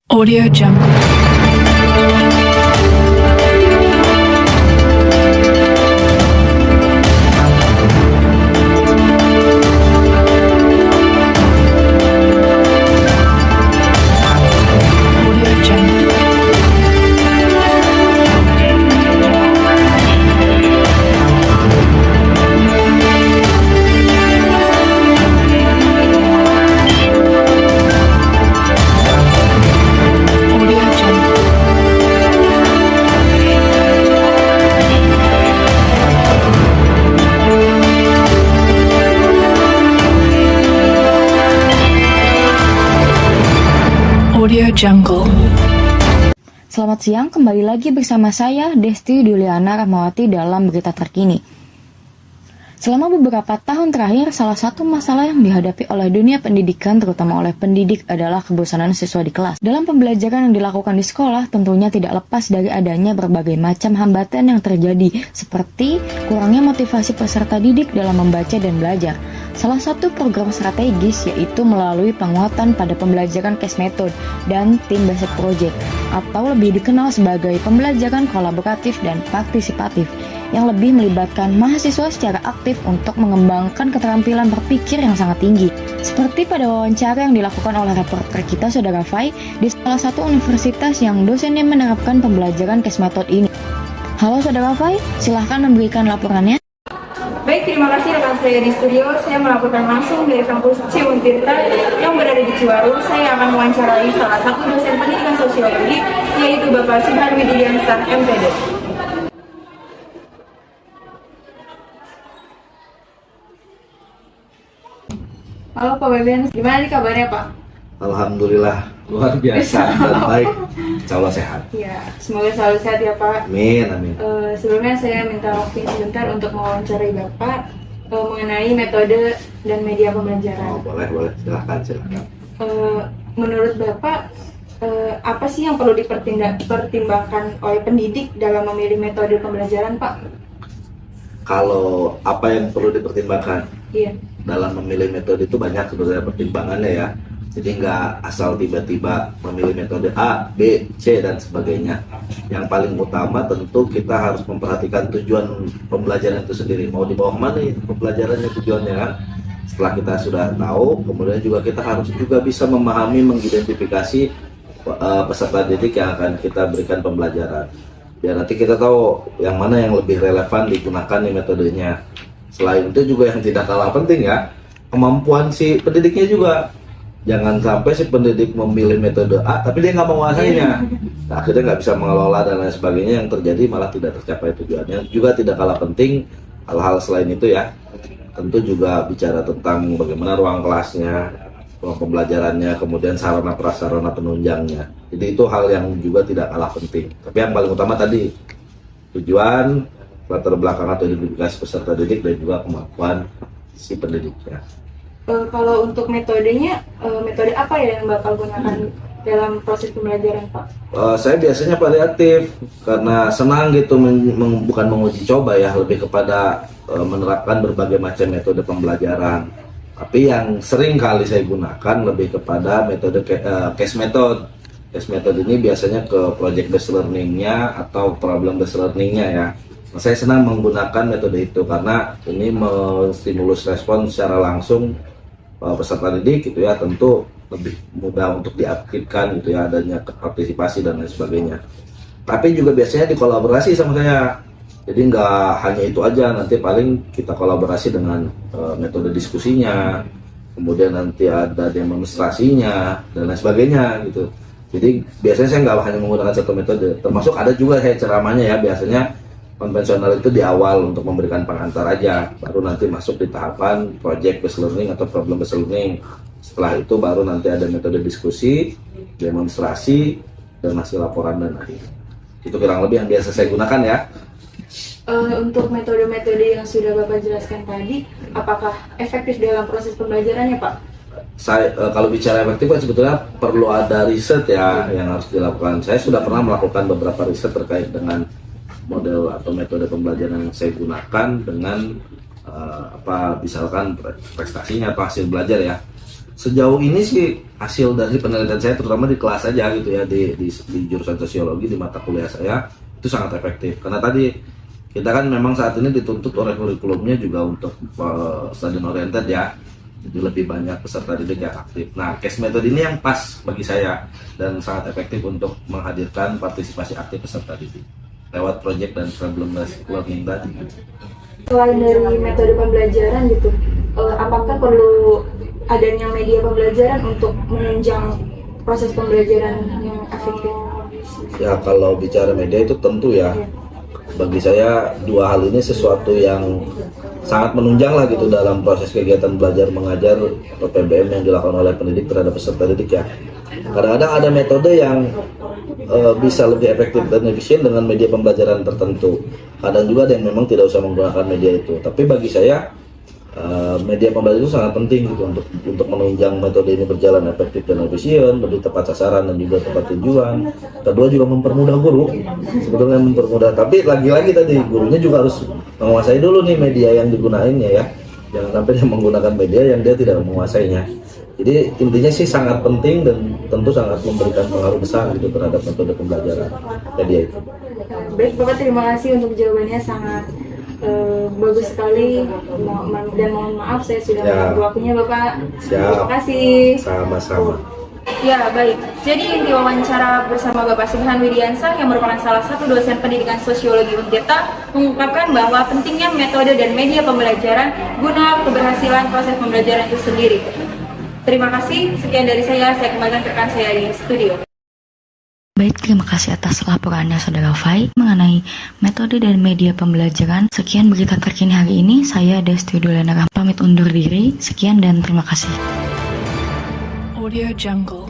Audio Jungle. Audio Jungle. Audio Jungle. Audio Jungle. Selamat siang, kembali lagi bersama saya Desti Duliana Rahmawati dalam berita terkini. Selama beberapa tahun terakhir, salah satu masalah yang dihadapi oleh dunia pendidikan, terutama oleh pendidik, adalah kebosanan siswa di kelas. Dalam pembelajaran yang dilakukan di sekolah, tentunya tidak lepas dari adanya berbagai macam hambatan yang terjadi, seperti kurangnya motivasi peserta didik dalam membaca dan belajar. Salah satu program strategis yaitu melalui penguatan pada pembelajaran case method dan team based project, atau lebih dikenal sebagai pembelajaran kolaboratif dan partisipatif, yang lebih melibatkan mahasiswa secara aktif untuk mengembangkan keterampilan berpikir yang sangat tinggi. Seperti pada wawancara yang dilakukan oleh reporter kita, Saudara Fai, di salah satu universitas yang dosennya menerapkan pembelajaran case method ini. Halo Saudara Fai, silahkan memberikan laporannya. Baik, terima kasih rekan saya di studio. Saya melaporkan langsung dari kampus Ciuntirta yang berada di Ciwaru. Saya akan mewawancarai salah satu dosen pendidikan sosiologi, yaitu Bapak Subhan Wididiansah, MPD. Halo Pak Beben, gimana nih kabarnya Pak? Alhamdulillah, luar biasa dan baik. Insya Allah sehat. Ya, semoga selalu sehat ya Pak. Amin, amin. Sebelumnya saya minta waktu sebentar untuk mewawancarai Bapak mengenai metode dan media pembelajaran. Oh, boleh, silahkan. Menurut Bapak, apa sih yang perlu dipertimbangkan oleh pendidik dalam memilih metode pembelajaran Pak? Kalau apa yang perlu dipertimbangkan Iya. dalam memilih metode itu banyak sebenarnya pertimbangannya ya. Jadi nggak asal tiba-tiba memilih metode A, B, C, dan sebagainya. Yang paling utama tentu kita harus memperhatikan tujuan pembelajaran itu sendiri. Mau dibawa kemana nih pembelajarannya, tujuannya kan? Setelah kita sudah tahu, kemudian juga kita harus juga bisa memahami, mengidentifikasi peserta didik yang akan kita berikan pembelajaran. Biar nanti kita tahu yang mana yang lebih relevan digunakan nih metodenya. Selain itu juga yang tidak kalah penting ya, kemampuan si pendidiknya juga. Jangan sampai si pendidik memilih metode A tapi dia nggak menguasainya. Nah, akhirnya nggak bisa mengelola dan lain sebagainya, yang terjadi malah tidak tercapai tujuannya. Juga tidak kalah penting hal-hal selain itu ya. Tentu juga bicara tentang bagaimana ruang kelasnya, ruang pembelajarannya, kemudian sarana prasarana penunjangnya. Jadi itu hal yang juga tidak kalah penting. Tapi yang paling utama tadi tujuan, latar belakang atau identifikasi peserta didik, dan juga kemampuan si pendidiknya. Kalau untuk metodenya, metode apa ya yang bakal gunakan dalam proses pembelajaran Pak? Saya biasanya variatif karena senang gitu, bukan menguji coba ya, lebih kepada menerapkan berbagai macam metode pembelajaran. Tapi yang sering kali saya gunakan lebih kepada metode case method. Case method ini biasanya ke project based learningnya atau problem based learningnya ya. Nah, saya senang menggunakan metode itu karena ini menstimulus respon secara langsung peserta didik gitu ya, tentu lebih mudah untuk diaktifkan gitu ya, adanya partisipasi dan lain sebagainya. Tapi juga biasanya dikolaborasi sama saya, jadi nggak hanya itu aja, nanti paling kita kolaborasi dengan metode diskusinya, kemudian nanti ada demonstrasinya dan lain sebagainya gitu. Jadi biasanya saya nggak hanya menggunakan satu metode, termasuk ada juga saya ceramahnya ya, biasanya konvensional itu di awal untuk memberikan pengantar aja, baru nanti masuk di tahapan project based learning atau problem based learning. Setelah itu baru nanti ada metode diskusi, demonstrasi, dan hasil laporan dan akhir. Itu kurang lebih yang biasa saya gunakan ya. Untuk metode-metode yang sudah Bapak jelaskan tadi, apakah efektif dalam proses pembelajarannya Pak? Kalau bicara efektif kan sebetulnya perlu ada riset ya yang harus dilakukan. Saya sudah pernah melakukan beberapa riset terkait dengan model atau metode pembelajaran yang saya gunakan dengan misalkan prestasinya atau hasil belajar ya. Sejauh ini sih hasil dari penelitian saya terutama di kelas aja gitu ya di jurusan sosiologi di mata kuliah saya itu sangat efektif karena tadi kita kan memang saat ini dituntut oleh kurikulumnya juga untuk study oriented ya, jadi lebih banyak peserta didik yang aktif. Nah, case method ini yang pas bagi saya dan sangat efektif untuk menghadirkan partisipasi aktif peserta didik lewat project dan problem based learning tadi. Selain dari metode pembelajaran gitu, apakah perlu adanya media pembelajaran untuk menunjang proses pembelajaran yang efektif? Ya kalau bicara media itu tentu ya, bagi saya dua hal ini sesuatu yang sangat menunjang lah gitu dalam proses kegiatan belajar mengajar atau PBM yang dilakukan oleh pendidik terhadap peserta didik ya. Kadang-kadang ada metode yang bisa lebih efektif dan efisien dengan media pembelajaran tertentu. Kadang juga ada yang memang tidak usah menggunakan media itu. Tapi bagi saya media pembelajaran itu sangat penting gitu untuk menunjang metode ini berjalan efektif dan efisien, lebih tepat sasaran dan juga tepat tujuan. Kedua juga mempermudah guru, sebetulnya mempermudah. Tapi lagi-lagi tadi gurunya juga harus menguasai dulu nih media yang digunainnya ya. Jangan sampai dia menggunakan media yang dia tidak menguasainya. Jadi intinya sih sangat penting dan tentu sangat memberikan pengaruh besar gitu terhadap metode pembelajaran media itu. Baik Bapak, terima kasih untuk jawabannya, sangat bagus sekali dan mohon maaf saya sudah mengganggu waktunya Bapak. Terima kasih. Sama-sama. Ya baik, jadi inti wawancara bersama Bapak Subhan Widiansah yang merupakan salah satu dosen pendidikan sosiologi Untirta mengungkapkan bahwa pentingnya metode dan media pembelajaran guna keberhasilan proses pembelajaran itu sendiri. Terima kasih, sekian dari saya kembalikan ke rekan saya di studio. Baik, terima kasih atas laporannya Saudara Fai mengenai metode dan media pembelajaran. Sekian berita terkini hari ini. Saya Desti Duliana pamit undur diri. Sekian dan terima kasih. Audio Jungle.